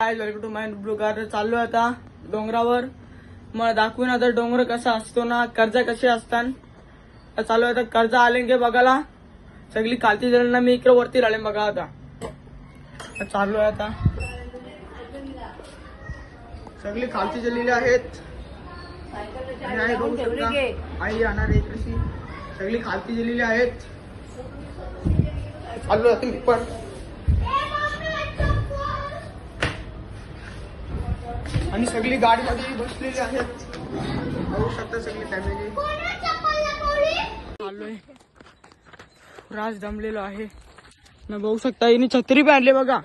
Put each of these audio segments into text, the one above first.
Guy welcome to my blogger. चाललो आता डोंगरावर. मला दाखवून आता डोंगर कसा असतो ना, कर्ज कसे असतात. चालू आता कर्ज आले गे बघायला. सगळी खालती जणांना मी इकडे वरती राहिले बघा. आता चालू आहे आता सगळी खालती झालेली आहेत. आई बघू शकता, आई राहणार आहे कशी. सगळी खालती झालेली आहेत. चालू आहे मी पण. आणि सगळी गाडीमध्ये बसलेली आहेत. बघू शकता सगळी फॅमिली. चाललोय. राज दमलेलो आहे ना. बघू शकता हिने छत्री पण आणली बघा.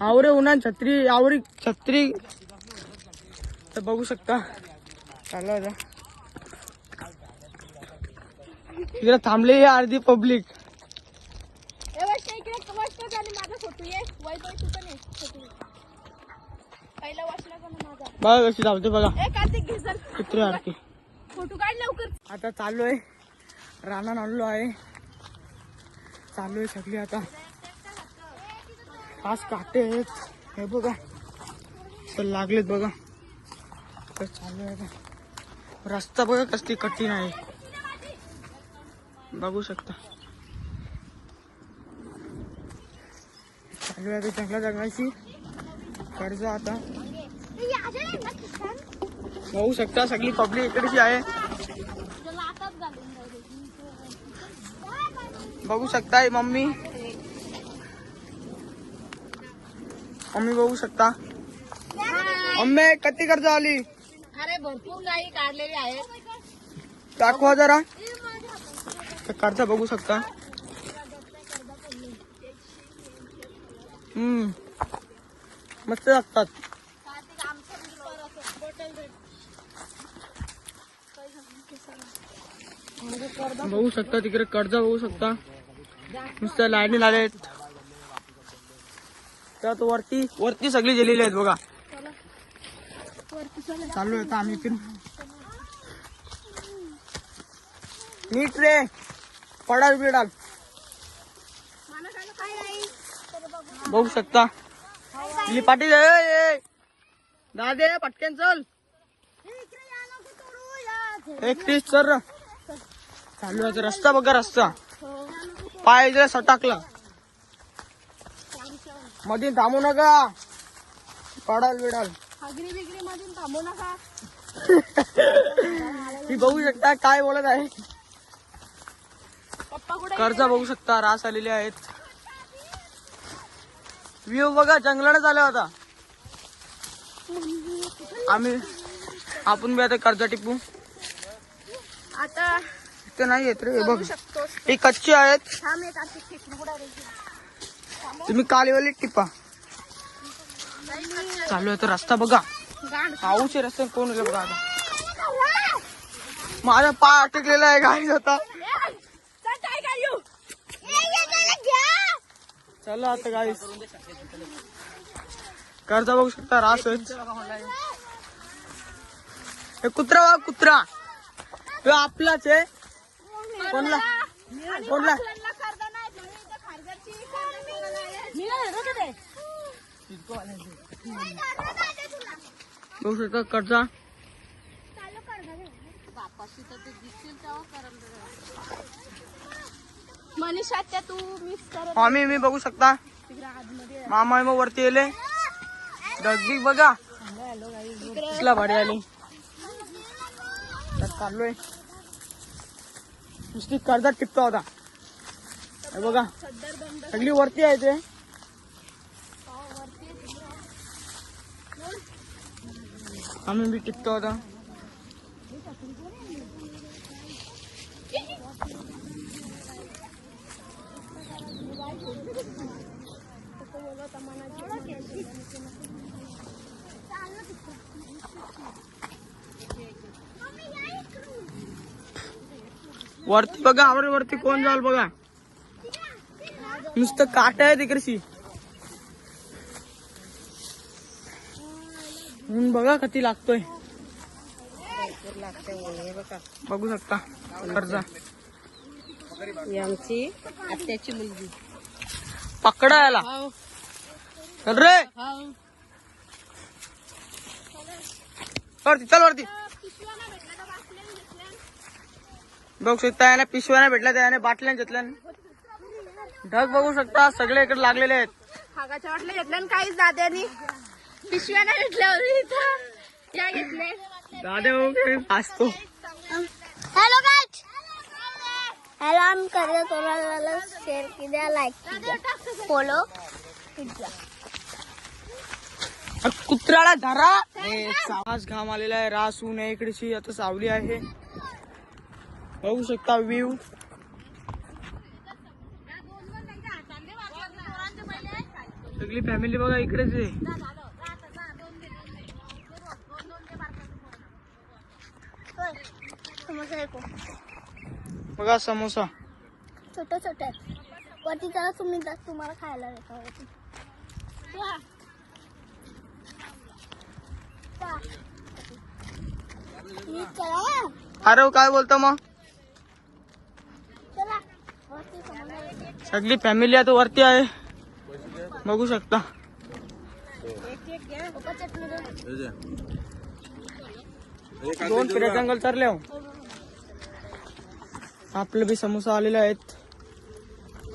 आवरे उन्हा छत्री आवरी छत्री तर बघू शकता. चालू आता इकडे थांबले अर्धी पब्लिक. बघा कशी धावते बघा. चित्र आरती फोटो काढ लवकर. आता चालू आहे. रानात आणलो आहे. चालू आहे सगळी आता. आज काटे आहेत हे बघा. तर लागलेत बघा. तर चालू आहे आता. रस्ता बघा कसली कठीण आहे. बघू शकता. चालू आहे जंगला जंगलाची कर्ज आता. बघू शकता सगळी पब्लिक इकडेची आहे. बघू शकता मम्मी बघू शकता. मम्मी किती कर्ज आली. अरे भरपूर नाही काढलेली आहे. दाखवा जरा. कर्ज बघू शकता. मस्त लागतात. बघू शकता तिकडे कर्ज बघू शकता. नुसत्या लाईनी आलेत. त्यात वरती सगळी गेलेली आहेत बघा. चालू आहे आम्ही पण. नीट रे पडाल बिडाल. बघू शकता पाठी दादे पटकन चल. एक तीस सर. चालू आहे रस्ता बघा. रस्ता पाय जरा सटाकला. मध्ये थांबू नका. पडाल बिडाल. थांबू नका. ही बघू शकता काय बोलत आहे. कर्ज बघू शकता. रास आलेले आहेत. व्ह्यू बघा जंगलाने झाला होता. आपण बी आता कर्ज टिपू. आता ते नाही येत रे. बघ हे कच्चे आहेत. तुम्ही कालीवाली टिपा. चालू आहे तर रस्ता बघा. पाऊस रस्ता कोण बघा. आता माझा पाय अटकलेला आहे. गाडी होता. चला आता गाईस कर्ज बघू शकता. रास हे कुत्रा बघा. कुत्रा तो आपलाच आहे. कोणला कोणला बघू शकता कर्जा. मनीषा त्या तू मिक्स कर. आम्ही मी बघू शकता. मामा मग वरती येले. डगबिग बघा कसला भारी आली. चाललोय नुसती कर्जात टिपता होता. हे बघा सगळी वरती आहे ते. आम्ही बी टिपतो होता. वरती बघा. आवडे वरती कोण जाल बघा. नुसतं काट आहे तिकडची. ऊन बघा किती लागतोय. बघू शकता कर्जा. आमची आत्याची मुलगी पकडा याला. चल रे वरती चल वरती. पिशव्या नाही भेटल्या तर बाटल्या घेतल्या. बघू शकता याने पिशव्या नाही भेटल्या त्याने बाटल्या घेतल्या. ढग बघू शकता सगळे इकडे लागलेले आहेत. खागाच्या वाटल्या घेतल्या आणि काहीच दाद्यानी पिशव्या नाही भेटल्यावर इथं या घेतल्या. दादा भाऊ असतो. हेलो गाइस, हेलो हम कर रहे थोड़ा शेयर कीजिए, लाइक कीजिए, फॉलो कीजिए. कुत्र्याला धरा. आज घाम आलेला आहे. रास ऊन आहे इकडेची. आता सावली आहे. बघू शकता व्ह्यू. सगळी फॅमिली बघा इकडेच आहे. समोसा देखो, बघा समोसा. छोटे छोटे वरती चला, तुम्हाला खायला देतो वरती. चला अरे काय बोलतो मग. चला वरती समोसा देतो. सगळी फॅमिली आता वरती आहे. बघू शकता. पप्पा चटणी दे. 2 पिऱ्या जंगल चालले हो. आपले बी समोसा आलेले आहेत.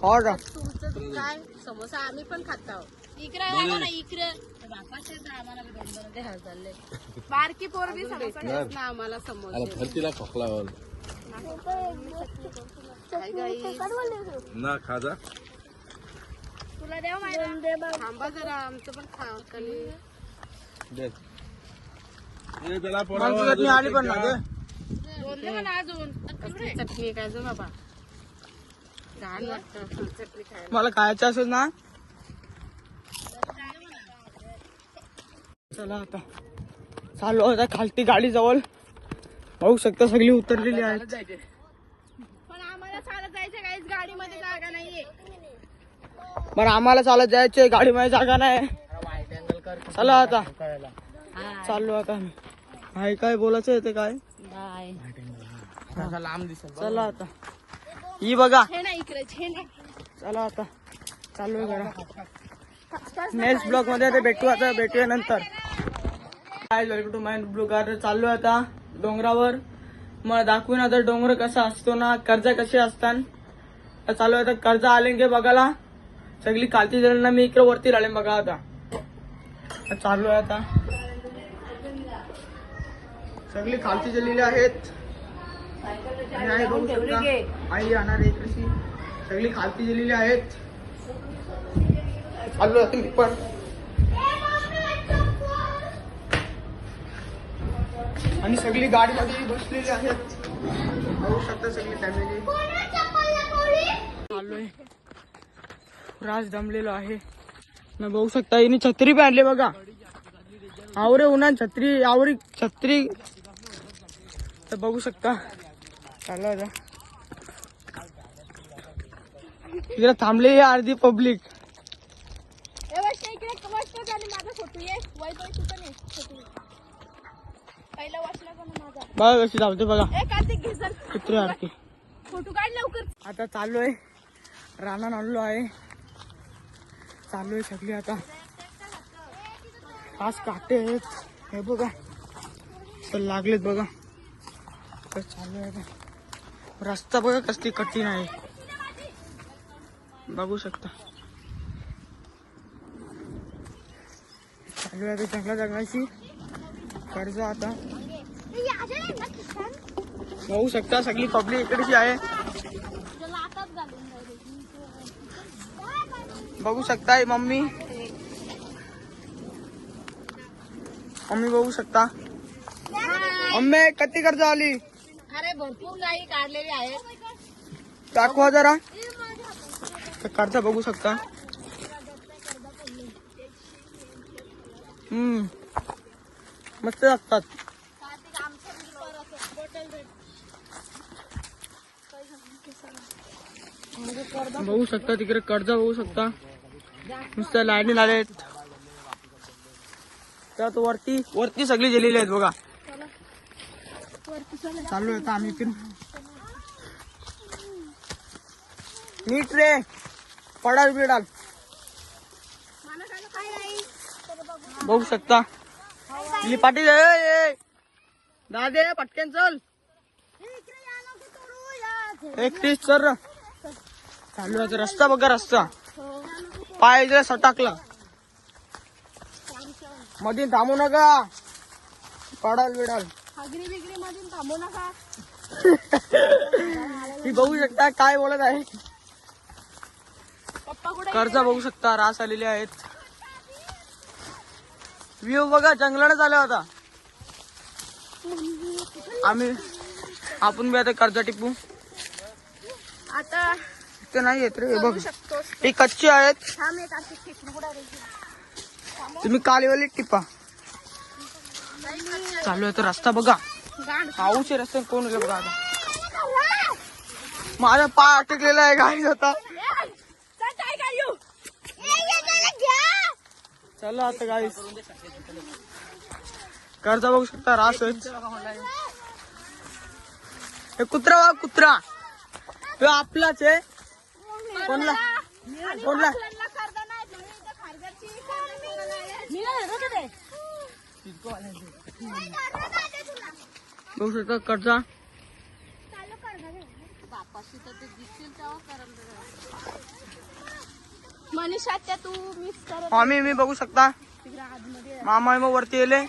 हो का. तुमचं काय समोसा आम्ही पण खात आहोत. इकडे बघा ना इकडे आम्हाला बी दोन चालले. बारकी पोरगी समोसा खात ना आम्हाला समोसा. भरतीला खोकला ना खाजा तुला देव माहिती थांबा जरा आमचं पण खा खाली. चटणी आली पण ना ग. दोन दे मला अजून. चटणी काय जो बाबा छान वाटतं चटणी खायला. मला खायचं असेल ना. चला आता चालू आता खालती गाडी जवळ. बघू शकता सगळी उतरलेली आहेत. पण आम्हाला चालत जायचं काहीच गाडीमध्ये जागा नाहीये. बरं आम्हाला चालत जायचंय. गाडीमध्ये जागा नाही. चला आता चाललो आता आम्ही. काय काय बोलायचं आहे ते काय. चला आता ही बघा. हे ना इकडे हे ना. चला आता चालू करा. नेक्स्ट ब्लॉग मध्ये आता भेटूया नंतर. काय वेलकम टू माय ब्लॉग. चाललो आता डोंगरावर. मला दाखवून आता डोंगर कसा असतो ना. कर्ज कसे असतात. चालू आता कर्ज आले गे बघायला. सगळी खालती जणांना मी इकडे वरती राहिले बघा. आता चालू आहे आता. सगळी खालती गेलेली आहेत. आणि आई बघू शकता. आई राहणार इकडची. सगळी खालती गेलेली आहेत. चालू आहे मी पण. आणि सगळी गाडीमध्ये बसलेली आहेत. बघू शकता सगळी फॅमिली. चालू आहे. राज दमलेलो आहे. न बघू शकता हिने छत्री पण आणली बघा. आवरे उन्हा छत्री आवरी छत्री. तर बघू शकता. चालू आता इकडे थांबले अर्धी पब्लिक. इकडे वस्त्र झाली माझा फोटो ये. वैभव तू पण ये फोटो. पहिला वाचला का माझा. बघा कशी धावते बघा. ए कार्तिक घे जर छत्री आणते. फोटो काढ लवकर. आता चालू आहे. रानात आणलो आहे. चालू आहे सगळी आता. आज काटे आहेत. हे बघा तर लागलेत बघा. तर चालू आहे आता. रस्ता बघा कसली कठीण आहे. बघू शकता. चालू आहे जंगलाची कर्ज आता. बघू शकता सगळी पब्लिक इकडेची आहे. बघू शकता मम्मी बघू शकता. मम्मी किती कर्ज आली. अरे भरपूर काही काढलेली आहेत. दाखवा जरा. कर्ज बघू शकता. मस्त लागतात. बघू शकता तिकडे कर्ज बघू शकता. नुसत्या लाईनी आलेत. त्यात वरती सगळी गेलेली आहेत बघा. चालू आहे आम्ही पण. नीट रे पडाल बिडाल. बघू शकता पाठी दादे पटकन चल. एक तीस सर चालू आहे रस्ता बघा रस्ता पाय जरा सटाकला मध्ये थांबू नका पडाल बिडाल. हागरी बिगरी मधून थांबू नका. ती बघू शकता काय बोलत आहे. पप्पा कुठे कर्जा बघू शकता रास आलेले आहेत. व्ह्यू बघा जंगलाने आला होता. आपण बी आता कर्जा टिपू. आता ते नाही येत रे हे बघ शकतो. ही कच्ची आहेत. थांब एक अशी खेकडू कुठे तुम्ही कालीवाली टिपा. चालू आहे तर रस्ता बघा पाऊस रस्ता कोण गेलं बघा. आता माझा पाय अटकलेला आहे गाडी होता. चला आता गाईस कर्जा बघू शकता रास हे कुत्रा बघा कुत्रा तो आपलाच आहे. कोणला कोणला बघू शकता कर्जा मनीषा त्या तू मिस कर. आम्ही मी बघू शकता मामा मग वरती येले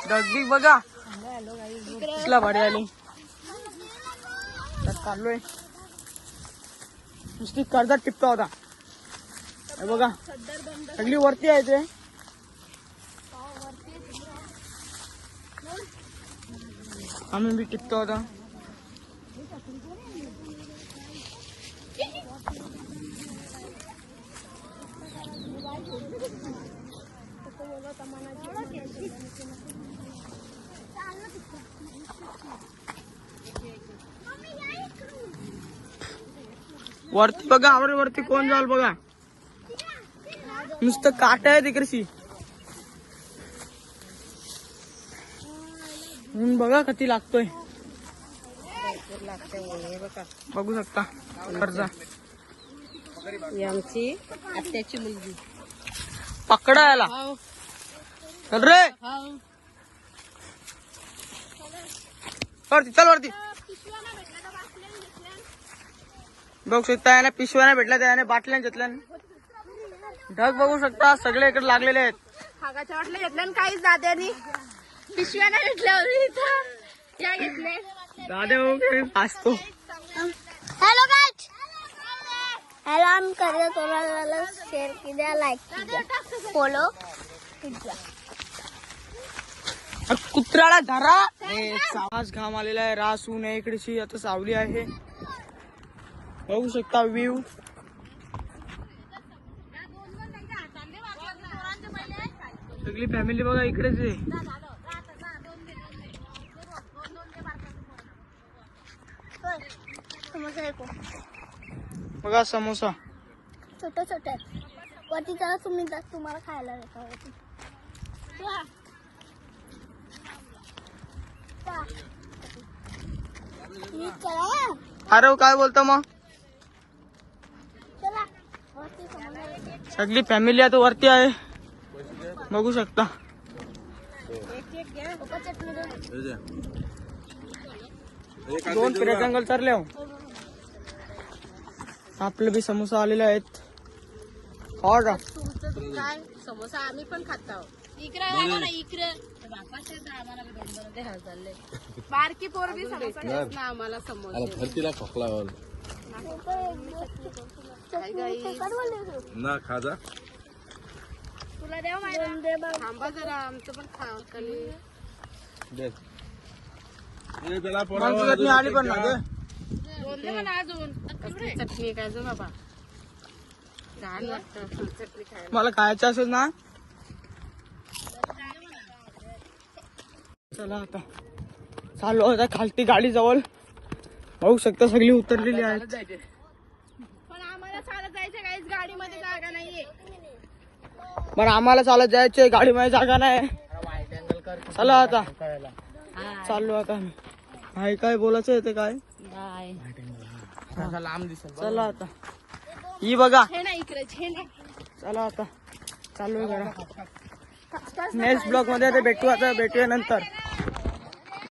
डगबिग बघा कसला भाडी आली. चाललोय नुसती कर्जा टिपता होता हे बघा सगळी वरती आहे ते. आम्ही बी टिपता होता. वरती बघा आवड वरती कोण जाल बघा नुसतं काट आहे तिकडची. ऊन बघा किती लागतोय बघू शकता. कर्जा आमची आत्याची मुलगी पकडा याला चल रे वरती चल वरती. बघू शकता याने पिशव्याने भेटल्या त्याने बाटल्या घेतल्या. ढग बघू शकता सगळे इकडे लागलेले आहेत. हागाच्या वाटल्या घेतल्या काहीच दाद्यानी पिशव्या नाही भेटल्यावर इथं या घेतले. दादा असतो. हॅलो गाइस हॅलो आम्ही करूया तुम्हाला शेअर किद्या लाईक किद्या फॉलो किद्या. कुत्र्याला धरा. आज घाम आलेला आहे रास ऊन आहे इकडेची आता सावली आहे बघू शकता व्ह्यू. सगळी फॅमिली बघा इकडेच आहे. समोसा ऐकू बघा समोसा छोटे छोटे वरती चला तुम्ही तुम्हाला खायला देतो वरती. चला अरे काय बोलतो मग चला वरती समोसा सगळी फॅमिली आता वरती आहे बघू शकता. चटणी दे. दोन पिऱ्या जंगल चालले हो. आपले बी समोसा आलेले आहेत खावा का. तुमचं काय समोसा आम्ही पण खात आहोत. इकडे आला ना इकडे बापाच्या आम्हाला दोन हात झाले. बारकी पोरगी समोसा देत ना आम्हाला समोसा. धरतीला खोकला ना खाजा तुला देव माहिती थांबा जरा आमचं पण खा खाली. माणसं चटणी आली पण ना ग. दोन दे मला अजून कसली चटणी काय जो बाबा छान लागतं चटणी खायला. मला खायचं असेल ना चला आता चालू आता खालती गाडी जवळ बघू शकता सगळी उतरलेली आहेत. पण आम्हाला चालत जायचं काहीच गाडीमध्ये जागा नाहीये. पण आम्हाला चालत जायचंय गाडीमध्ये जागा नाही. चला आता चाललो आता आम्ही. काय काय बोलायचं आहे ते काय चला आता ही बघा हे ना इकडे हे ना. चला आता चालू आहे. नेक्स्ट ब्लॉग मध्ये आता भेटूया नंतर.